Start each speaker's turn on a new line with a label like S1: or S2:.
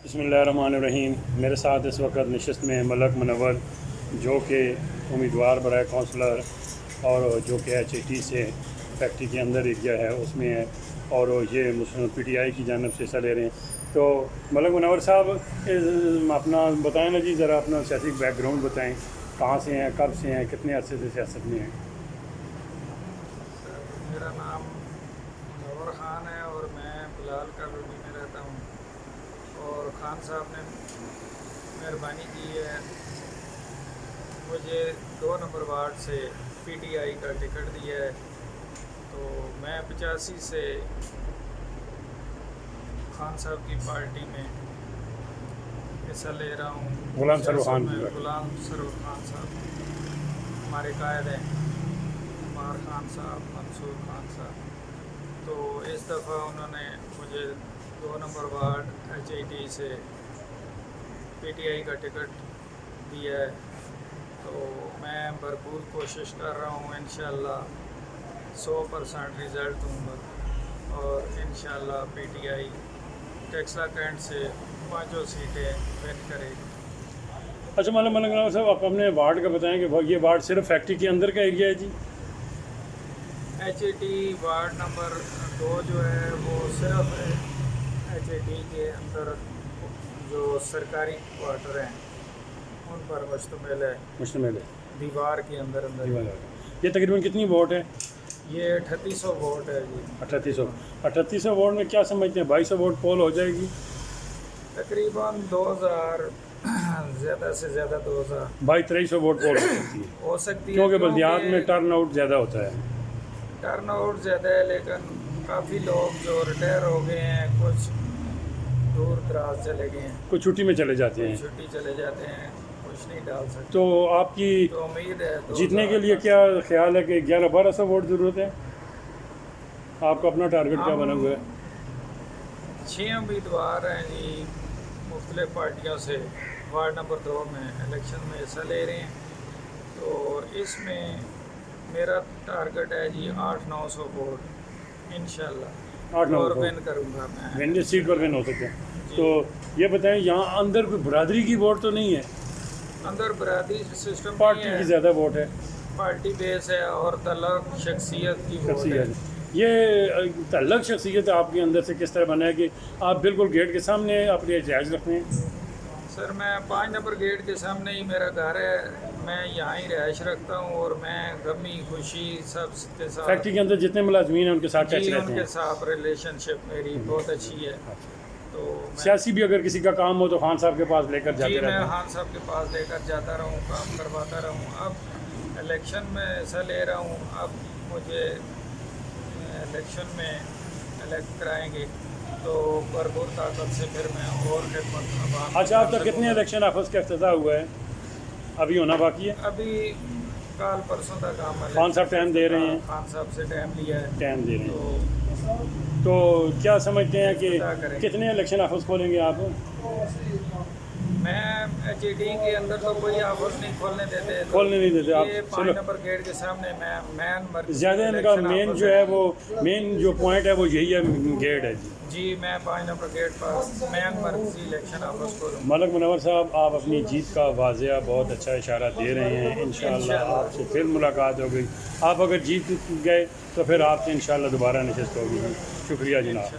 S1: बिस्मिल्लाहिर्रहमानिर्रहीम। मेरे साथ इस वक्त नशस्त में मलक मुनव्वर जो कि उम्मीदवार बराए काउंसलर और जो कि HIT से फैक्ट्री के अंदर एरिया है उसमें है और ये PTI की जानिब से हिस्सा ले रहे हैं। तो मलक मुनव्वर साहब अपना बताएं ना जी, ज़रा अपना सियासी बैकग्राउंड बताएं, कहाँ से हैं, कब से हैं, कितने अरसे से सियासत में हैं।
S2: मेरा नाम मुनव्वर ख़ान है और मैं बिलाल कॉलोनी में रहता हूँ। और ख़ान साहब ने मेहरबानी की है, मुझे 2 नंबर वार्ड से PTI का टिकट दिया है। तो मैं 85 से ख़ान साहब की पार्टी में हिस्सा ले रहा हूँ।
S1: गुलाम सरवर खान
S2: साहब हमारे कायद हैं, उमर ख़ान साहब, मंसूर ख़ान साहब। तो इस दफ़ा उन्होंने मुझे 2 नंबर वार्ड HIT से PTI का टिकट दिया है। तो मैं भरपूर कोशिश कर रहा हूँ, इंशाअल्लाह 100% रिज़ल्ट दूँगा और इंशाअल्लाह PTI टेक्सला कैंट से 5 सीटें विन करेगी।
S1: अच्छा मलक साहब, आप अपने वार्ड का बताएं कि ये वार्ड सिर्फ फैक्ट्री के अंदर का एरिया है जी।
S2: HIT वार्ड नंबर 2 जो है वो सिर्फ HIT के अंदर जो सरकारी क्वार्टर हैं उन पर मुश्तमिल है, दीवार के अंदर
S1: ये तकरीबन कितनी वोट है?
S2: ये 3800 वोट है जी।
S1: 3800 वोट में क्या समझते हैं, 2200 वोट पोल हो जाएगी?
S2: तकरीबन 2000 ज़्यादा से ज़्यादा 2000
S1: 2200 वोट पोल
S2: हो सकती है,
S1: क्योंकि बल्दियात में टर्न आउट ज़्यादा होता है।
S2: टर्न आउट ज़्यादा है, लेकिन काफ़ी लोग जो रिटायर हो गए हैं, कुछ दूर दराज चले गए हैं,
S1: कुछ छुट्टी में चले जाते हैं,
S2: छुट्टी चले जाते हैं, कुछ नहीं डाल सकते।
S1: तो आपकी
S2: तो उम्मीद है
S1: जीतने के लिए क्या ख्याल है कि 1100-1200 वोट ज़रूरत है? आपका अपना टारगेट क्या बना हुआ है?
S2: 6 उम्मीदवार हैं जी, मुख्तलिफ पार्टियों से वार्ड नंबर 2 में इलेक्शन में हिस्सा ले रहे हैं। तो इसमें मेरा टारगेट है जी 800-900 वोट इंशाल्लाह, और विन करूँगा मैं,
S1: विन सीट पर विन हो सकते हैं। तो ये बताएं, यहाँ अंदर कोई बरादरी की वोट तो नहीं है?
S2: अंदर बरादरी सिस्टम
S1: पार्टी की ज़्यादा वोट है,
S2: पार्टी बेस है और तलक शख्सियत की वोट है।
S1: ये तलक शख्सियत आपके अंदर से किस तरह बना है कि आप बिल्कुल गेट के सामने अपने जायज़ रखते हैं?
S2: सर, मैं 5 नंबर गेट के सामने ही मेरा घर है, मैं यहाँ ही रहायश रखता हूँ और मैं गमी खुशी सब के साथ
S1: फैक्ट्री के अंदर जितने मुलाजमीन हैं उनके साथ टच रहते हैं।
S2: उनके साथ रिलेशनशिप मेरी बहुत अच्छी है। तो
S1: सियासी भी अगर किसी का काम हो तो खान साहब के पास लेकर जाते रहते हैं?
S2: मैं खान साहब के पास लेकर जाता रहूँ, काम करवाता रहूँ। अब इलेक्शन में हिस्सा ले रहा हूँ, अब मुझे इलेक्शन में इलेक्ट कराएंगे तो भरपूर ताकत से फिर मैं और खिदमत।
S1: अच्छा, अब तक कितने इलेक्शन ऑफिस का इफ्तिताह हुआ है? अभी होना बाकी है?
S2: अभी कल परसों तक काम
S1: खान साहब टाइम दे रहे हैं?
S2: खान साहब से टाइम लिया है,
S1: टाइम दे रहे हैं। तो क्या समझते हैं कि कितने इलेक्शन ऑफिस खोलेंगे आप?
S2: मैं HIT के अंदर तो कोई ऑफिस नहीं खोलने देते
S1: आप?
S2: 5 नंबर गेट के सामने मैं मैन
S1: ज़्यादा इनका मेन जो है वो मेन जो पॉइंट है वो यही है, गेट है
S2: जी। मैं 5 नंबर गेट पर मैन मर्कजी इलेक्शन ऑफिस खोलूँ।
S1: मलक मुनव्वर साहब, आप अपनी जीत का वाज़िया बहुत अच्छा इशारा दे रहे हैं। इंशाअल्लाह आपसे फिर मुलाकात होगी। आप अगर जीत गए तो फिर आपसे इंशाअल्लाह दोबारा नशिस्त होगी। शुक्रिया जनाब।